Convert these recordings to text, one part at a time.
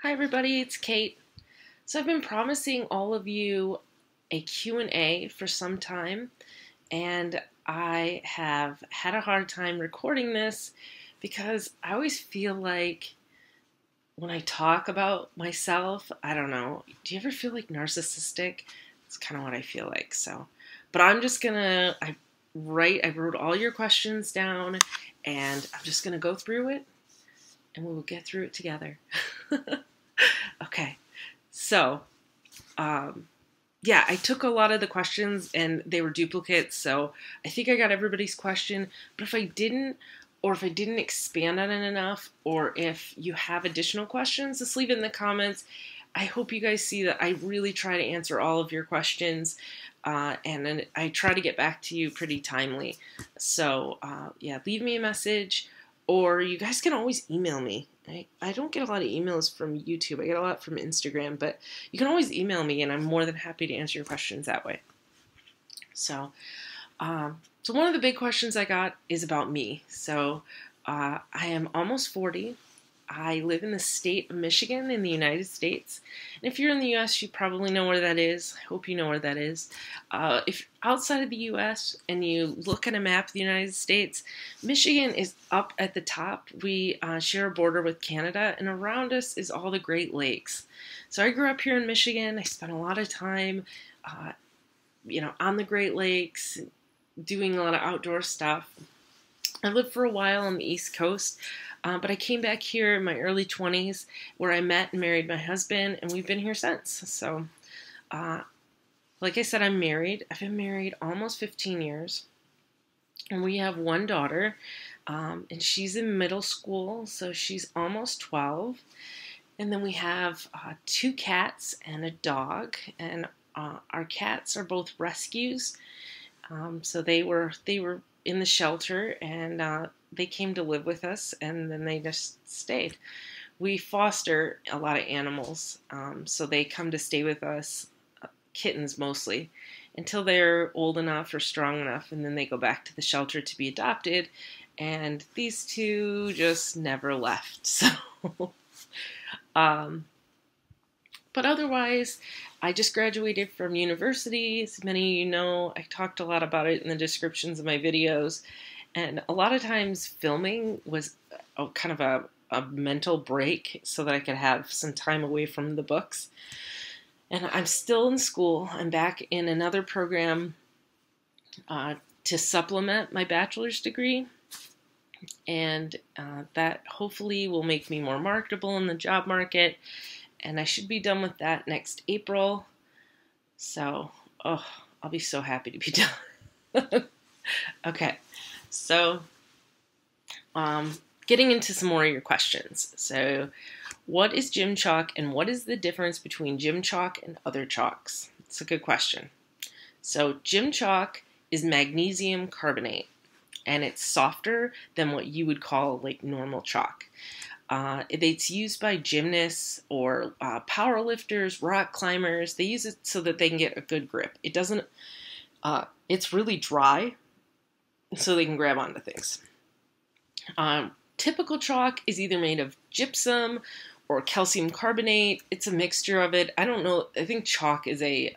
Hi everybody, it's Kate. So I've been promising all of you a Q&A for some time, and I have had a hard time recording this because I always feel like when I talk about myself, I don't know, do you ever feel like narcissistic? It's kind of what I feel like. But I'm just gonna, I wrote all your questions down and I'm just gonna go through it and we will get through it together. Okay, so yeah, I took a lot of the questions and they were duplicates, so I think I got everybody's question. But if I didn't, or if I didn't expand on it enough, or if you have additional questions, just leave it in the comments. I hope you guys see that I really try to answer all of your questions, and then I try to get back to you pretty timely. So yeah, leave me a message, or you guys can always email me. I don't get a lot of emails from YouTube. I get a lot from Instagram, but you can always email me, and I'm more than happy to answer your questions that way. So one of the big questions I got is about me. I am almost 40. I live in the state of Michigan in the United States. And if you're in the U.S., you probably know where that is. I hope you know where that is. If outside of the U.S. and you look at a map of the United States, Michigan is up at the top. We share a border with Canada, and around us is all the Great Lakes. So I grew up here in Michigan. I spent a lot of time, on the Great Lakes, doing a lot of outdoor stuff. I lived for a while on the East Coast. But I came back here in my early 20s where I met and married my husband, and we've been here since. Like I said, I'm married. I've been married almost 15 years, and we have one daughter, and she's in middle school, so she's almost 12. And then we have two cats and a dog, and our cats are both rescues. So they were in the shelter, and they came to live with us, and then they just stayed. We foster a lot of animals, so they come to stay with us, kittens mostly, until they're old enough or strong enough, and then they go back to the shelter to be adopted. And these two just never left. But otherwise, I just graduated from university. As many of you know, I talked a lot about it in the descriptions of my videos. And a lot of times filming was kind of a mental break so that I could have some time away from the books. And I'm still in school. I'm back in another program to supplement my bachelor's degree. And that hopefully will make me more marketable in the job market. And I should be done with that next April. So, I'll be so happy to be done. Okay, so getting into some more of your questions. So, what is gym chalk and what is the difference between gym chalk and other chalks? It's a good question. So, gym chalk is magnesium carbonate, and it's softer than what you would call like normal chalk. It's used by gymnasts or power lifters, rock climbers. They use it so that they can get a good grip. It doesn't, it's really dry, so they can grab onto things. Typical chalk is either made of gypsum or calcium carbonate. It's a mixture of it. I don't know. I think chalk is a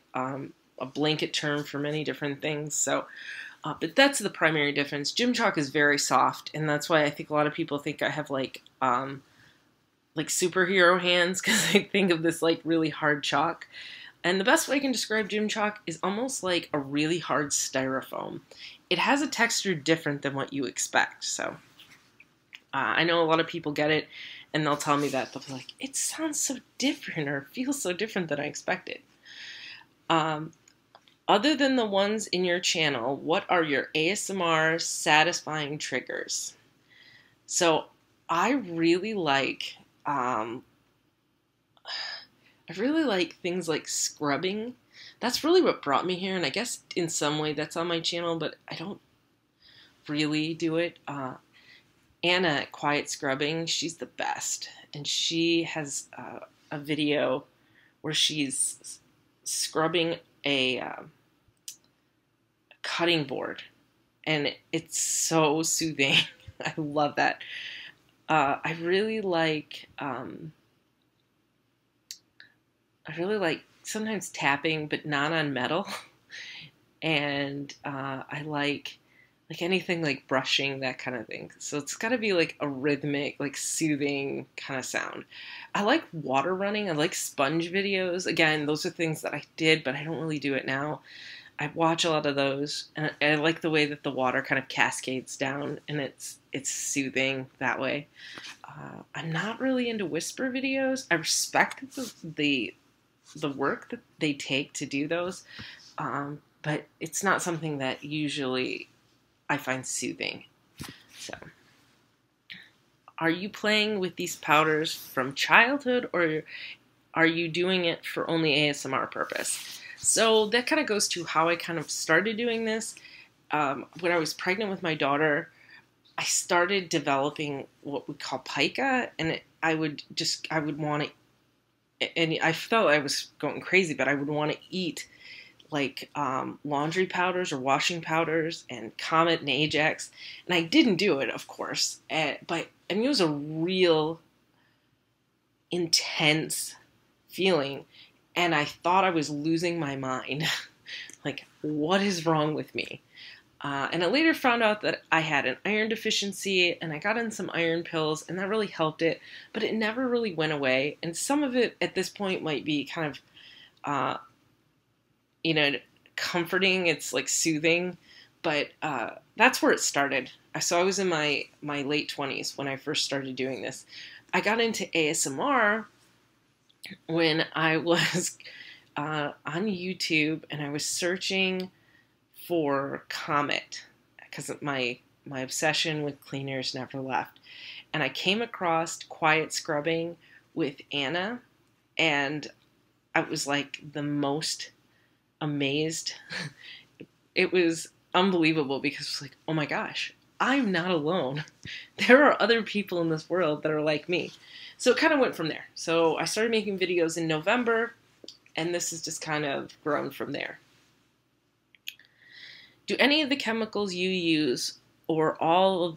blanket term for many different things. But that's the primary difference. Gym chalk is very soft, and that's why I think a lot of people think I have like superhero hands, because they think of this like really hard chalk. And the best way I can describe gym chalk is almost like a really hard styrofoam. It has a texture different than what you expect. So I know a lot of people get it, and they'll tell me that. They'll be like, it sounds so different, or feels so different than I expected. Other than the ones in your channel, what are your ASMR satisfying triggers? So I really like things like scrubbing. That's really what brought me here, and I guess in some way that's on my channel, but I don't really do it. Anna at Quiet Scrubbing, she's the best, and she has a video where she's scrubbing a cutting board, and it's so soothing. I love that. I really like I really like sometimes tapping, but not on metal. And I like anything like brushing, that kind of thing. So it's got to be like a rhythmic, like soothing kind of sound. I like water running. I like sponge videos. Again, those are things that I did, but I don't really do it now. I watch a lot of those, and I like the way that the water kind of cascades down, and it's soothing that way. I'm not really into whisper videos. I respect the work that they take to do those, but it's not something that usually I find soothing. So, are you playing with these powders from childhood, or are you doing it for only ASMR purpose? So that kind of goes to how I kind of started doing this. When I was pregnant with my daughter, I started developing what we call pica, and I would want to, and I felt I was going crazy, but I would want to eat like laundry powders or washing powders and Comet and Ajax. And I didn't do it, of course, but I mean, it was a real intense feeling, and I thought I was losing my mind. Like, what is wrong with me? And I later found out that I had an iron deficiency, and I got in some iron pills, and that really helped it, but it never really went away. And some of it at this point might be kind of, comforting. It's like soothing, but that's where it started. So I was in my late 20s when I first started doing this. I got into ASMR when I was on YouTube, and I was searching for Comet because my obsession with cleaners never left. And I came across quiet scrubbing with Anna, and I was like the most amazed. It was unbelievable because it was like, oh my gosh, I'm not alone. There are other people in this world that are like me. So it kind of went from there. So I started making videos in November, and this has just kind of grown from there. Do any of the chemicals you use or all of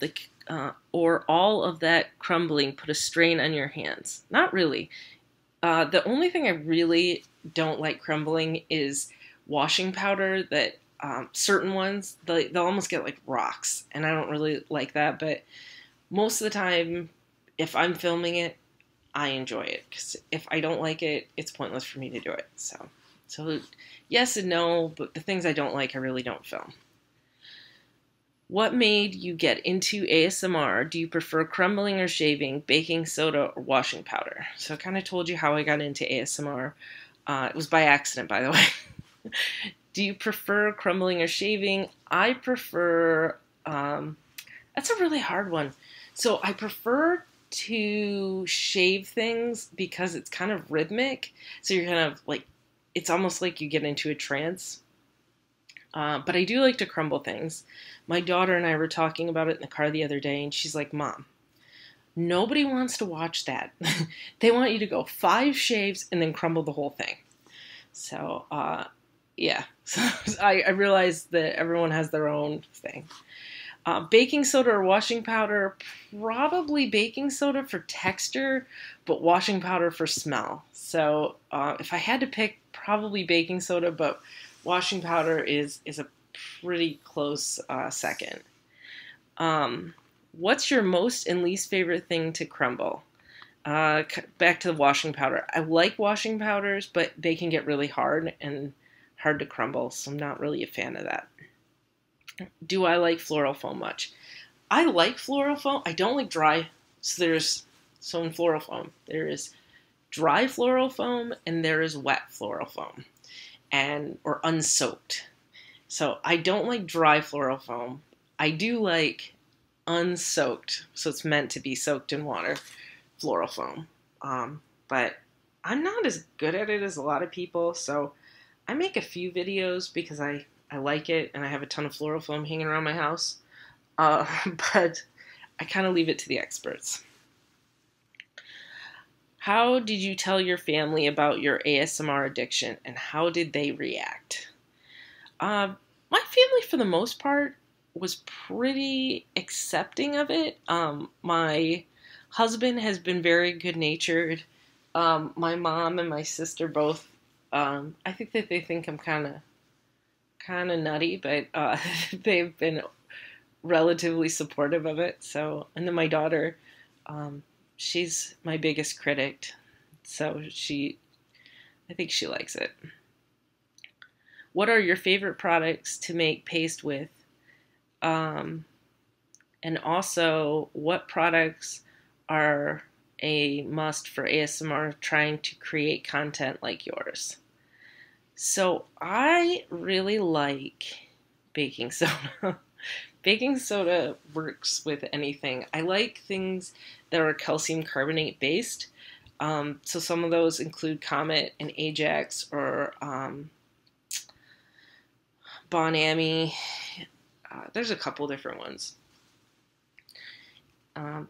that crumbling put a strain on your hands? Not really. The only thing I really don't like crumbling is washing powder. That certain ones, they'll almost get like rocks, and I don't really like that. But most of the time, if I'm filming it, I enjoy it, because if I don't like it, it's pointless for me to do it. So yes and no, but the things I don't like, I really don't film. What made you get into ASMR? Do you prefer crumbling or shaving, baking soda or washing powder? So I kind of told you how I got into ASMR. It was by accident, by the way. Do you prefer crumbling or shaving? I prefer, that's a really hard one. So I prefer to shave things because it's kind of rhythmic. So you're kind of like, it's almost like you get into a trance. But I do like to crumble things. My daughter and I were talking about it in the car the other day, and she's like, Mom, nobody wants to watch that. They want you to go 5 shaves and then crumble the whole thing. So, yeah. So I realized that everyone has their own thing. Baking soda or washing powder? Probably baking soda for texture, but washing powder for smell. So if I had to pick, probably baking soda, but washing powder is a pretty close second. What's your most and least favorite thing to crumble? Back to the washing powder. I like washing powders, but they can get really hard and hard to crumble, so I'm not really a fan of that. Do I like floral foam much? I like floral foam. I don't like dry. So in floral foam, there is dry floral foam and there is wet floral foam, or unsoaked. So I don't like dry floral foam. I do like unsoaked, so it's meant to be soaked in water, floral foam. But I'm not as good at it as a lot of people, so I make a few videos because I like it, and I have a ton of floral foam hanging around my house. But I kind of leave it to the experts. How did you tell your family about your ASMR addiction, and how did they react? My family, for the most part, was pretty accepting of it. My husband has been very good-natured. My mom and my sister both I think that they think I'm kind of nutty, but they've been relatively supportive of it. So, and then my daughter, she's my biggest critic, so I think she likes it. What are your favorite products to make paste with? Um, and also, what products are a must for ASMR trying to create content like yours? So I really like baking soda. Baking soda works with anything. I like things that are calcium carbonate based. So some of those include Comet and Ajax or Bonami. There's a couple different ones.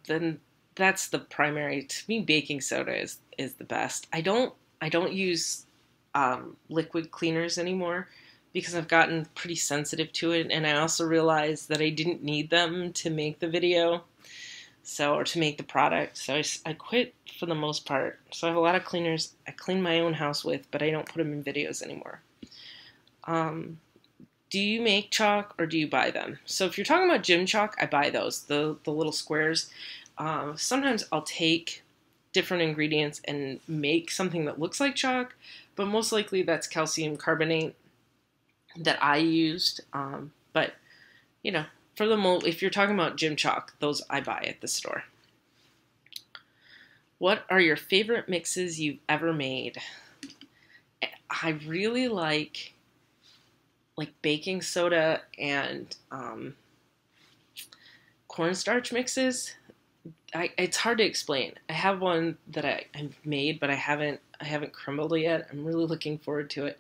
Then that's the primary. To me, baking soda is the best. I don't use liquid cleaners anymore because I've gotten pretty sensitive to it, and I also realized that I didn't need them to make the video, or to make the product. So I quit for the most part. So I have a lot of cleaners I clean my own house with, but I don't put them in videos anymore. Do you make chalk or do you buy them? So if you're talking about gym chalk, I buy those, the little squares. Sometimes I'll take different ingredients and make something that looks like chalk, but most likely that's calcium carbonate that I used. But you know, for if you're talking about gym chalk, those I buy at the store. What are your favorite mixes you've ever made? I really like baking soda and cornstarch mixes. It's hard to explain. I have one that I've made, but I haven't crumbled it yet. I'm really looking forward to it.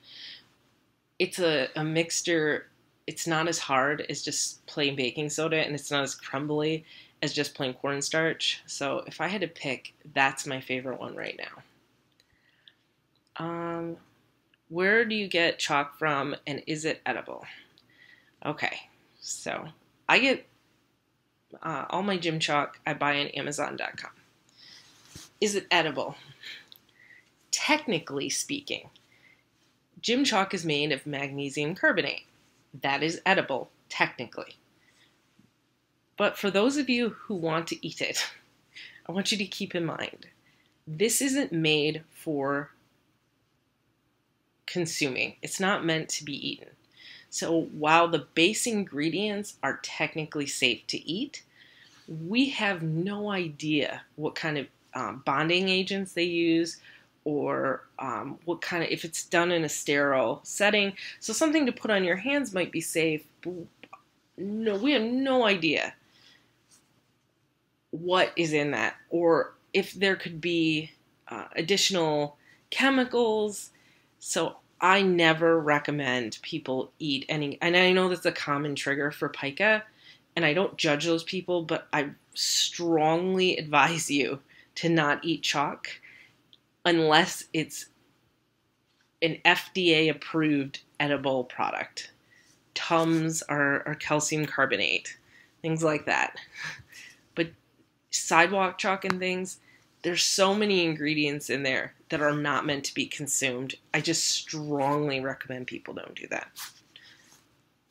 It's a mixture. It's not as hard as just plain baking soda, and it's not as crumbly as just plain cornstarch. So if I had to pick, that's my favorite one right now. Where do you get chalk from, and is it edible? Okay, so I get all my gym chalk I buy on Amazon.com. Is it edible? Technically speaking, gym chalk is made of magnesium carbonate. That is edible, technically. But for those of you who want to eat it, I want you to keep in mind, this isn't made for consuming. It's not meant to be eaten. So while the base ingredients are technically safe to eat, we have no idea what kind of bonding agents they use, or what kind of, if it's done in a sterile setting. So something to put on your hands might be safe, but no, we have no idea what is in that, or if there could be additional chemicals. So I never recommend people eat any, and I know that's a common trigger for pica, and I don't judge those people, but I strongly advise you to not eat chalk unless it's an FDA approved edible product. Tums are calcium carbonate, things like that. But sidewalk chalk and things, there's so many ingredients in there that are not meant to be consumed. I just strongly recommend people don't do that.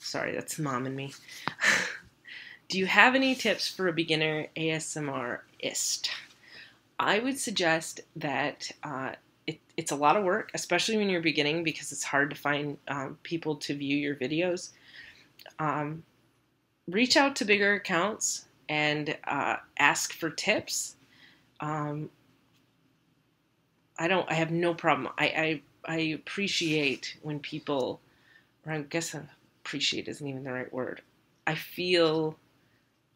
Sorry, that's mom and me. Do you have any tips for a beginner ASMRist? I would suggest that it's a lot of work, especially when you're beginning, because it's hard to find people to view your videos. Reach out to bigger accounts and ask for tips. I have no problem. I appreciate when people, or I guess appreciate isn't even the right word. I feel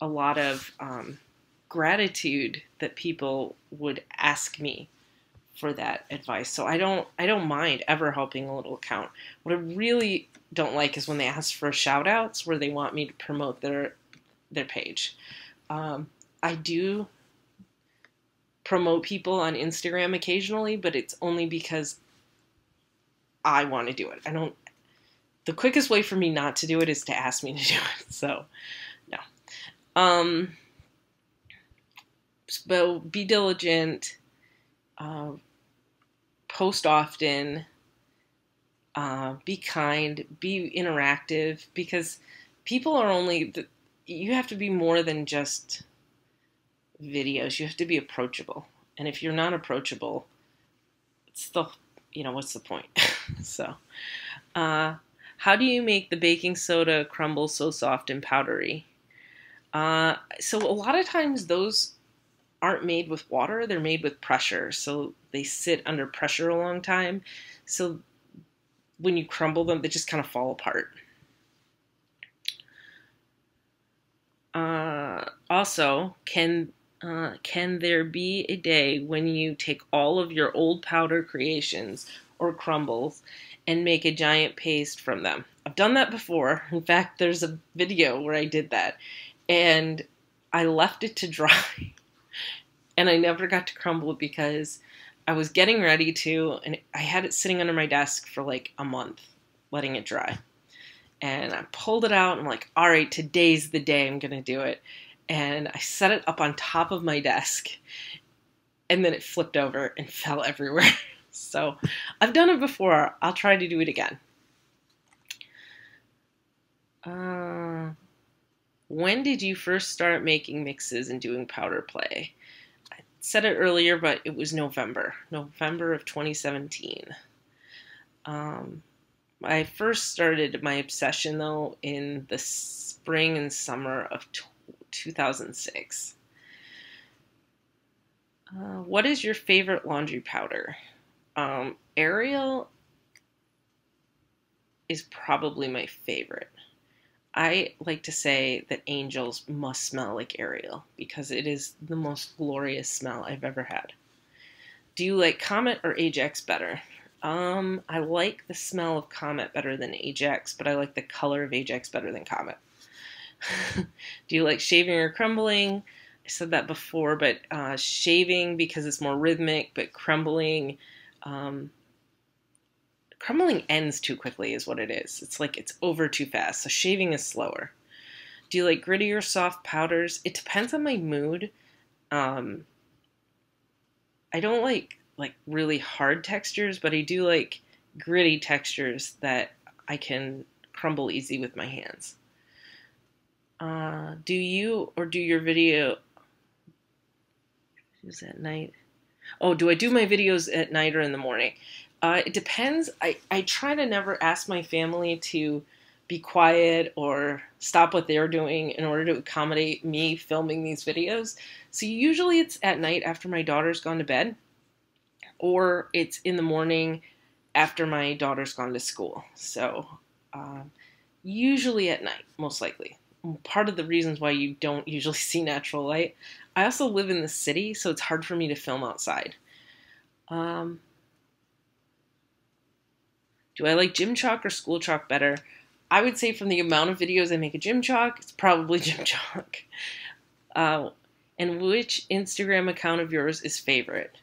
a lot of gratitude that people would ask me for that advice. So I don't mind ever helping a little account. What I really don't like is when they ask for shout outs where they want me to promote their page. I do promote people on Instagram occasionally, but it's only because I want to do it. The quickest way for me not to do it is to ask me to do it. So no. So be diligent, post often, Be kind, be interactive, because people are only, you have to be more than just videos. You have to be approachable. And if you're not approachable, it's the, what's the point? So, how do you make the baking soda crumble so soft and powdery? So a lot of times those aren't made with water, they're made with pressure. So they sit under pressure a long time. So when you crumble them, they just kind of fall apart. Also, can there be a day when you take all of your old powder creations or crumbles and make a giant paste from them? I've done that before. In fact, there's a video where I did that, and I left it to dry, and I never got to crumble it because I was getting ready to, and I had it sitting under my desk for like a month, letting it dry. And I pulled it out, and I'm like, all right, today's the day I'm going to do it. And I set it up on top of my desk, and then it flipped over and fell everywhere. So I've done it before. I'll try to do it again. When did you first start making mixes and doing powder play? I said it earlier, but it was November of 2017. I first started my obsession, though, in the spring and summer of 2006. What is your favorite laundry powder? Ariel is probably my favorite. I like to say that angels must smell like Ariel because it is the most glorious smell I've ever had. Do you like Comet or Ajax better? I like the smell of Comet better than Ajax, but I like the color of Ajax better than Comet. Do you like shaving or crumbling? I said that before, but shaving because it's more rhythmic, but crumbling ends too quickly is what it is. It's like it's over too fast, so shaving is slower. Do you like gritty or soft powders? It depends on my mood. I don't like really hard textures, but I do like gritty textures that I can crumble easy with my hands. Do you or do your video is at night? Oh, do I do my videos at night or in the morning? It depends. I try to never ask my family to be quiet or stop what they're doing in order to accommodate me filming these videos. So usually it's at night after my daughter's gone to bed, or it's in the morning after my daughter's gone to school. So usually at night, most likely. Part of the reasons why you don't usually see natural light. I also live in the city, so it's hard for me to film outside. Do I like gym chalk or school chalk better? I would say from the amount of videos I make of gym chalk, it's probably gym chalk. And which Instagram account of yours is favorite?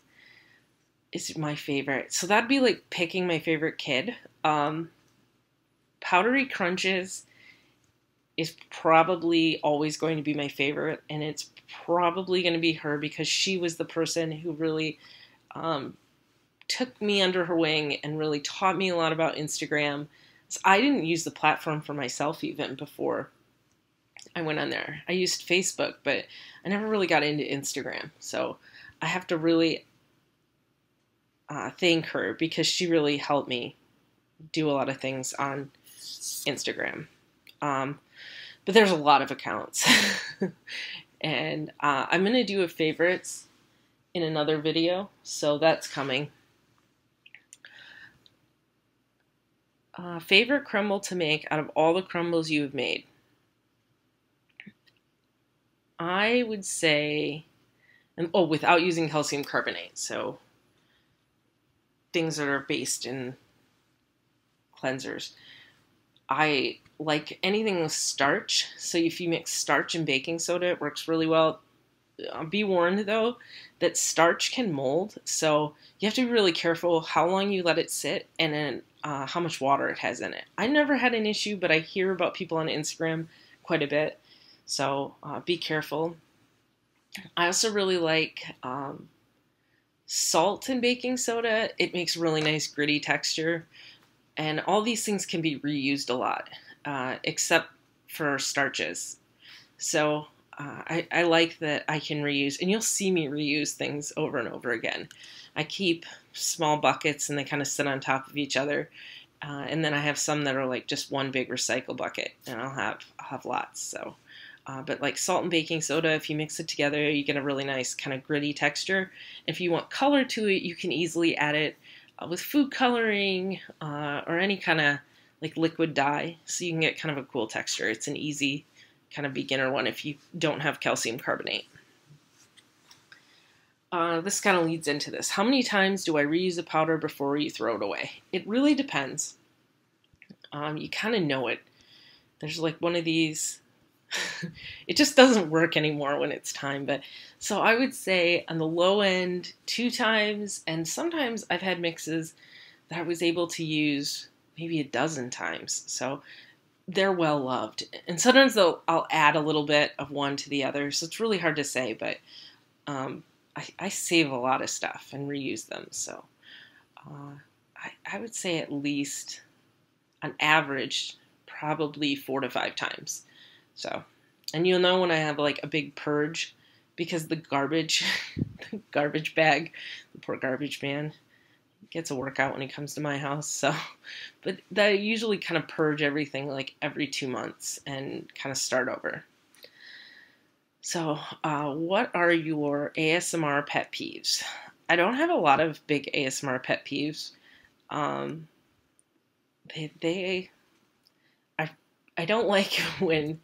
Is my favorite. So that'd be like picking my favorite kid. Powdery Crunches is probably always going to be my favorite, and it's probably going to be her because she was the person who really took me under her wing and really taught me a lot about Instagram. So I didn't use the platform for myself even before I went on there. I used Facebook, but I never really got into Instagram. So I have to really thank her because she really helped me do a lot of things on Instagram. But there's a lot of accounts. And I'm going to do a favorites in another video, so that's coming. Favorite crumble to make out of all the crumbles you have made? I would say, without using calcium carbonate, so things that are based in cleansers. I like anything with starch, so if you mix starch and baking soda, it works really well. Be warned, though, that starch can mold, so you have to be really careful how long you let it sit and then how much water it has in it. I never had an issue, but I hear about people on Instagram quite a bit, so be careful. I also really like salt in baking soda. It makes really nice gritty texture. And all these things can be reused a lot, except for starches. So I like that I can reuse, and you'll see me reuse things over and over again. I keep small buckets and they kind of sit on top of each other. And then I have some that are like just one big recycle bucket, and I'll have lots. So, but like salt and baking soda, if you mix it together, you get a really nice kind of gritty texture. If you want color to it, you can easily add it with food coloring or any kind of like liquid dye, so you can get kind of a cool texture. It's an easy kind of beginner one if you don't have calcium carbonate. This kind of leads into this. How many times do I reuse a powder before you throw it away? It really depends. You kind of know it. There's like one of these, it just doesn't work anymore when it's time. But so I would say on the low end, 2 times, and sometimes I've had mixes that I was able to use maybe a dozen times. So they're well loved. And sometimes I'll add a little bit of one to the other. So it's really hard to say, but I save a lot of stuff and reuse them. So I would say at least on average, probably 4 to 5 times. So, and you'll know when I have like a big purge, because the garbage bag, the poor garbage man, gets a workout when he comes to my house. So, but I usually kind of purge everything like every 2 months and kind of start over. So, what are your ASMR pet peeves? I don't have a lot of big ASMR pet peeves. I don't like when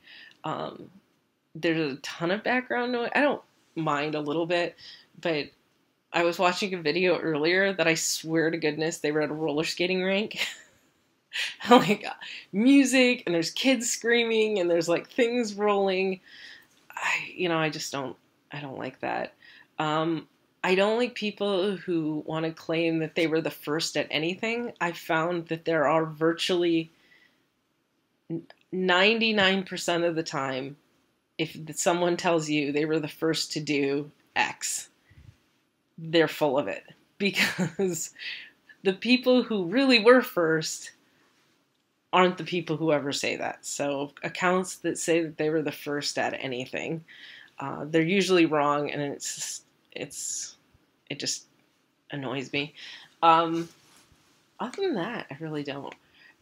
there's a ton of background noise. I don't mind a little bit, but I was watching a video earlier that I swear to goodness they were at a roller skating rink. Like music, and there's kids screaming, and there's like things rolling. I don't like that. I don't like people who want to claim that they were the first at anything. I found that there are virtually 99% of the time, if someone tells you they were the first to do X, they're full of it. Because the people who really were first aren't the people who ever say that. So accounts that say that they were the first at anything, they're usually wrong, and it just annoys me. Other than that, I really don't.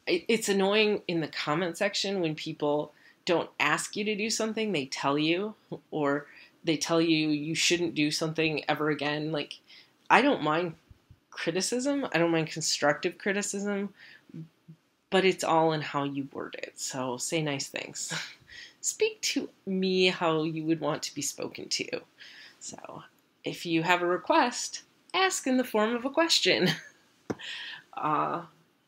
It's annoying in the comment section when people don't ask you to do something, they tell you, or they tell you you shouldn't do something ever again. Like, I don't mind criticism. I don't mind constructive criticism, but it's all in how you word it. So say nice things. Speak to me how you would want to be spoken to. So if you have a request, ask in the form of a question.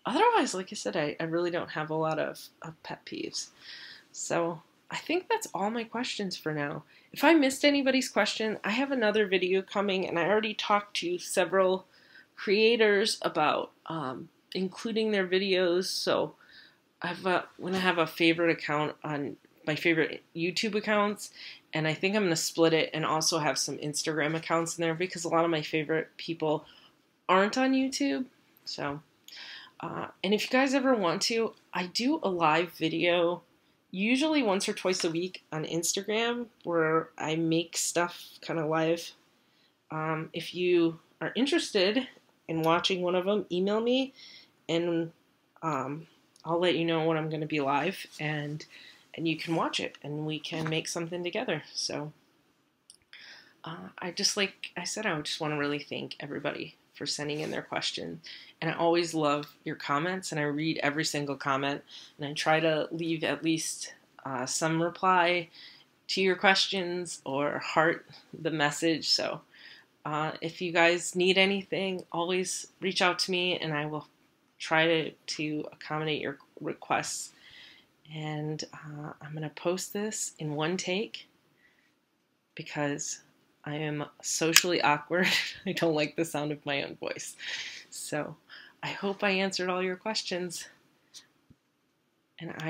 Otherwise, like I said, I really don't have a lot of pet peeves. So I think that's all my questions for now. If I missed anybody's question, I have another video coming, and I already talked to several creators about including their videos. So I'm going to have a favorite account on my favorite YouTube accounts, and I think I'm going to split it and also have some Instagram accounts in there, because a lot of my favorite people aren't on YouTube. So, and if you guys ever want to, I do a live video usually once or twice a week on Instagram where I make stuff kind of live. If you are interested in watching one of them, email me, and I'll let you know when I'm going to be live, and you can watch it, and we can make something together. So I just want to really thank everybody for sending in their question. And I always love your comments, and I read every single comment, and I try to leave at least some reply to your questions or heart the message. So if you guys need anything, always reach out to me, and I will try to accommodate your requests. And I'm going to post this in one take because I am socially awkward. I don't like the sound of my own voice. So I hope I answered all your questions. And I